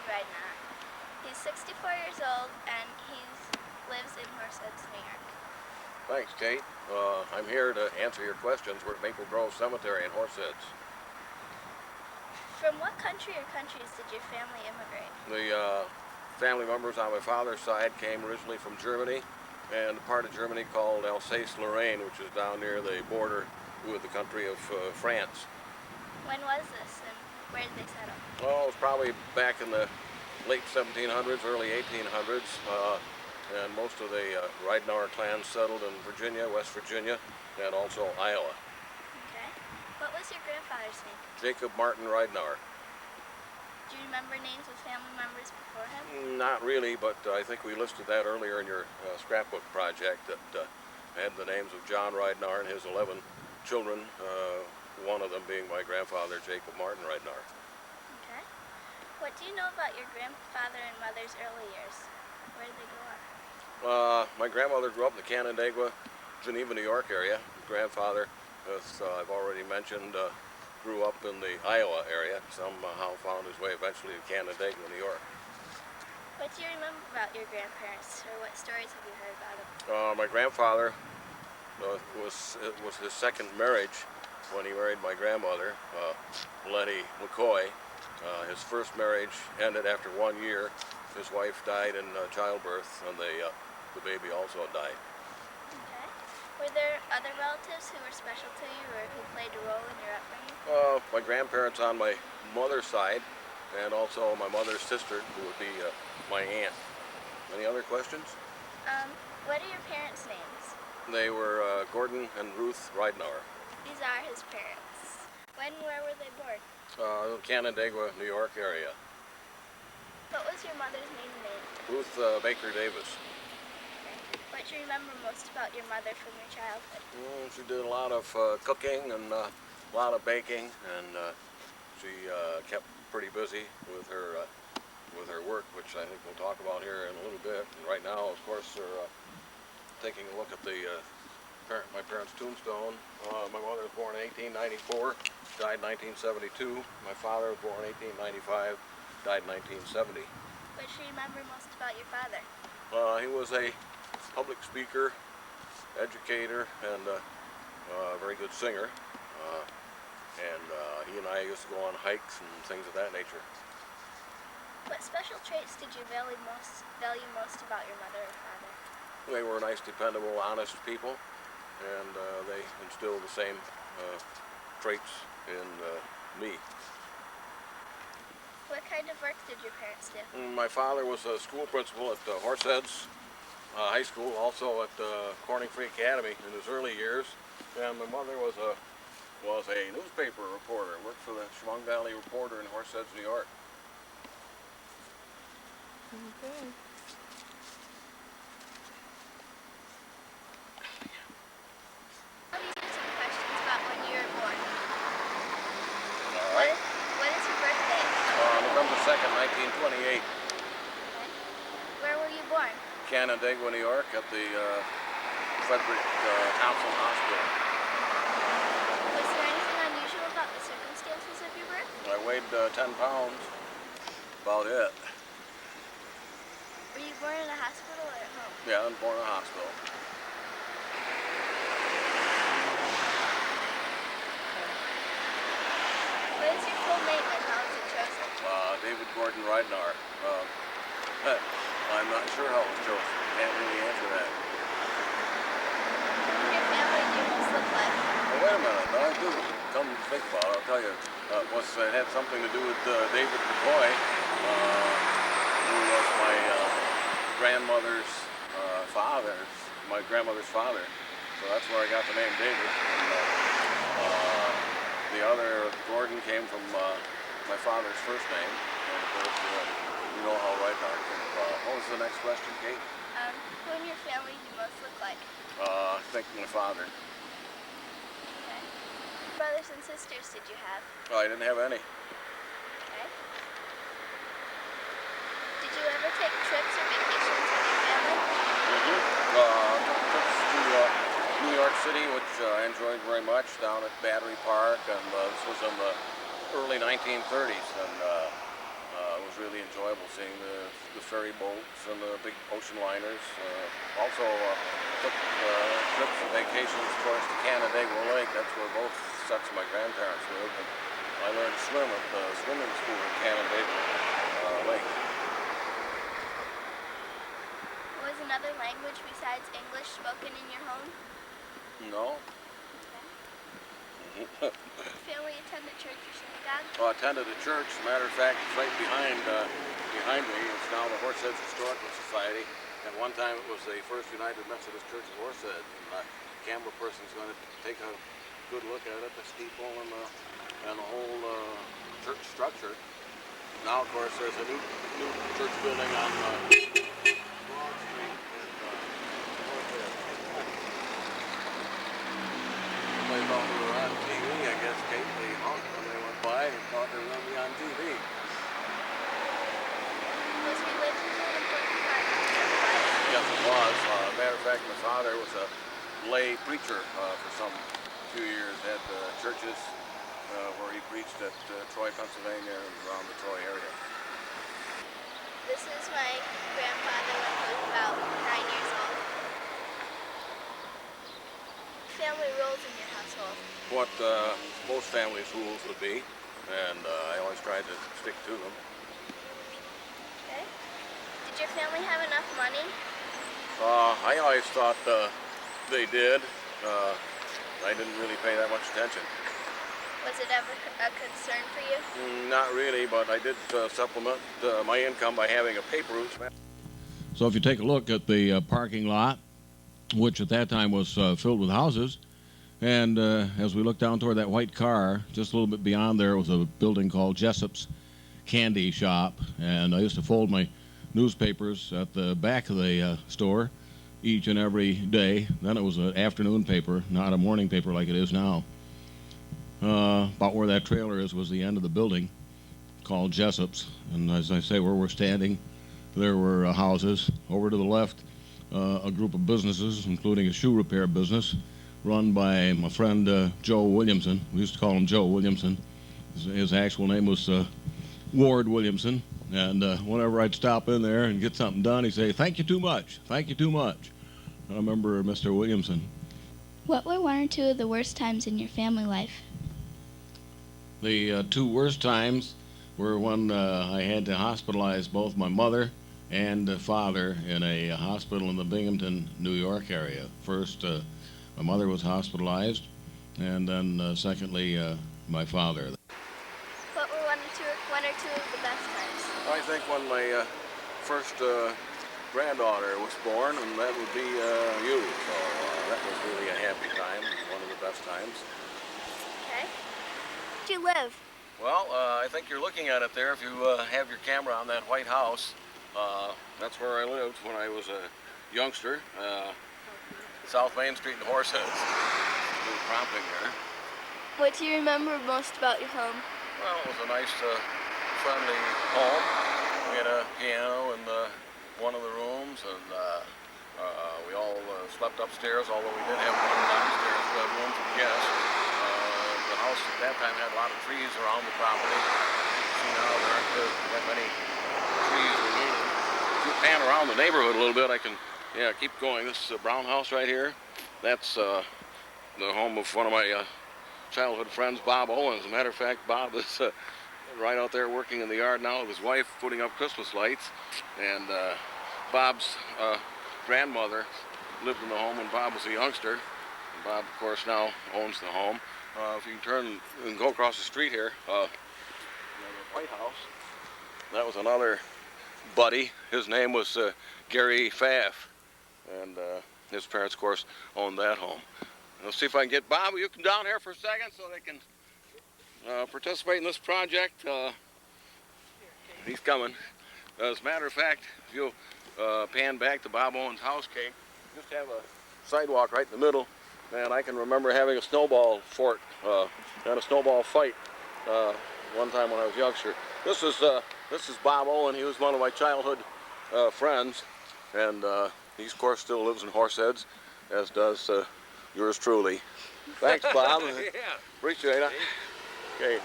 Ridenour. He's 64 years old and he lives in Horseheads, New York. Thanks, Kate. I'm here to answer your questions. We're at Maple Grove Cemetery in Horseheads. From what country or countries did your family immigrate? The family members on my father's side came originally from Germany and a part of Germany called Alsace-Lorraine, which is down near the border with the country of France. When was this and where did they settle? Well, it was probably back in the late 1700s, early 1800s, and most of the Ridenour clan settled in Virginia, West Virginia, and also Iowa. Okay. What was your grandfather's name? Jacob Martin Ridenour. Do you remember names of family members before him? Not really, but I think we listed that earlier in your scrapbook project that had the names of John Ridenour and his 11 children, one of them being my grandfather, Jacob Martin Ridenour. Okay. What do you know about your grandfather and mother's early years? Where did they grow up? My grandmother grew up in the Canandaigua, Geneva, New York area. Grandfather, as I've already mentioned, grew up in the Iowa area. Somehow found his way eventually to Canandaigua, New York. What do you remember about your grandparents, or what stories have you heard about them? My grandfather it was his second marriage when he married my grandmother, Letty McCoy. His first marriage ended after 1 year. His wife died in childbirth, and the baby also died. Okay. Were there other relatives who were special to you or who played a role in your upbringing? My grandparents on my mother's side, and also my mother's sister, who would be my aunt. Any other questions? What are your parents' names? They were Gordon and Ruth Ridenour. These are his parents. When and where were they born? Canandaigua, New York area. What was your mother's maiden name? Ruth Baker Davis. Okay. What do you remember most about your mother from your childhood? She did a lot of cooking and a lot of baking, and she kept pretty busy with her work, which I think we'll talk about here in a little bit. And right now, of course, they're taking a look at my parents' tombstone. My mother was born in 1894, died in 1972. My father was born in 1895, died in 1970. What do you remember most about your father? He was a public speaker, educator, and a very good singer. He and I used to go on hikes and things of that nature. What special traits did you value most about your mother and father? They were nice, dependable, honest people, and they instilled the same traits in me. What kind of work did your parents do? My father was a school principal at Horseheads High School, also at Corning Free Academy in his early years, and my mother was a newspaper reporter, worked for the Chemung Valley Reporter in Horseheads, New York. Okay. Let me do some questions about when you were born. All right. What is your birthday? November 2nd, 1928. Okay. Where were you born? Canandaigua, New York, at the Frederick Thompson Hospital. Was there anything unusual about the circumstances of your birth? I weighed 10 pounds, about it. Were you born in a hospital or at home? Yeah, I was born in a hospital. What is your full name and how was it chosen? David Gordon Ridenour. I'm not sure how it was chosen. Can't really answer that. Who in your family do you most look like? Well, wait a minute. I do. Come to think about it, I'll tell you. It had something to do with David McCoy, who was my grandmother's father. So that's where I got the name David. And, the other, Gordon, came from my father's first name. And of course, you know how Ridenour came about. What was the next question, Kate? Who in your family do you most look like? I think my father. Okay. Brothers and sisters did you have? Oh, I didn't have any. Okay. Did you ever take trips or vacations with your family? Took trips to New York City, which I enjoyed very much, down at Battery Park, and this was in the early 1930s, and It was really enjoyable seeing the ferry boats and the big ocean liners. Also took trips and vacations, of course, to Canandaigua Lake. That's where both sets of my grandparents lived. And I learned to swim at the swimming school at Canandaigua Lake. Was another language besides English spoken in your home? No. Family attended church or synagogue? I attended a church. As a matter of fact, it's right behind me. It's now the Horseheads Historical Society. At one time, it was the First United Methodist Church of Horseheads. And camera person's going to take a good look at it, the steeple and the whole church structure. Now, of course, there's a new church building on Broad Street in Horseheads. They thought we were on TV. I guess Kate, they honked when they went by and thought they were going to be on TV. Was religion an important part of your life? Yes, it was. Matter of fact, my father was a lay preacher for some few years at churches where he preached at Troy, Pennsylvania, and around the Troy area. This is my grandfather when he was about 9 years old. Family rules in your household? What most families' rules would be, and I always tried to stick to them. Okay. Did your family have enough money? I always thought they did. I didn't really pay that much attention. Was it ever a concern for you? Not really, but I did supplement my income by having a paper route. So if you take a look at the parking lot, which at that time was filled with houses, and as we looked down toward that white car, just a little bit beyond there was a building called Jessup's Candy Shop, and I used to fold my newspapers at the back of the store each and every day. Then it was an afternoon paper, not a morning paper like it is now. About where that trailer is was the end of the building called Jessup's, and as I say, where we're standing, there were houses. Over to the left, a group of businesses, including a shoe repair business run by my friend Joe Williamson. We used to call him Joe Williamson. His actual name was Ward Williamson, and whenever I'd stop in there and get something done, he'd say, "Thank you too much, thank you too much." I remember Mr. Williamson. What were one or two of the worst times in your family life? The two worst times were when I had to hospitalize both my mother and father in a hospital in the Binghamton, New York area. First, my mother was hospitalized, and then secondly, my father. What were one or two of the best times? I think when my first granddaughter was born, and that would be you. So that was really a happy time, one of the best times. Okay. Where did you live? Well, I think you're looking at it there if you have your camera on that white house. That's where I lived when I was a youngster. South Main Street in Horseheads. A little prompting there. What do you remember most about your home? Well, it was a nice, friendly home. We had a piano in one of the rooms, and we all slept upstairs, although we did have one downstairs bedroom for guests. The house at that time had a lot of trees around the property. See now there aren't that many trees remaining. If you pan around the neighborhood a little bit, I can keep going. This is a brown house right here. That's the home of one of my childhood friends, Bob Owen. As a matter of fact, Bob is right out there working in the yard now with his wife, putting up Christmas lights. And Bob's grandmother lived in the home when Bob was a youngster. And Bob, of course, now owns the home. If you can turn and go across the street here, the White House, that was another buddy. His name was Gary Pfaff, and his parents, of course, owned that home. Let's see if I can get Bob. Will you come down here for a second so they can participate in this project? He's coming. As a matter of fact, if you'll pan back to Bob Owen's house, Kate, just have a sidewalk right in the middle. And I can remember having a snowball fort and a snowball fight one time when I was a youngster. This is Bob Owen. He was one of my childhood friends, and he of course still lives in Horseheads, as does yours truly. Thanks, Bob. Yeah. Appreciate it. Okay.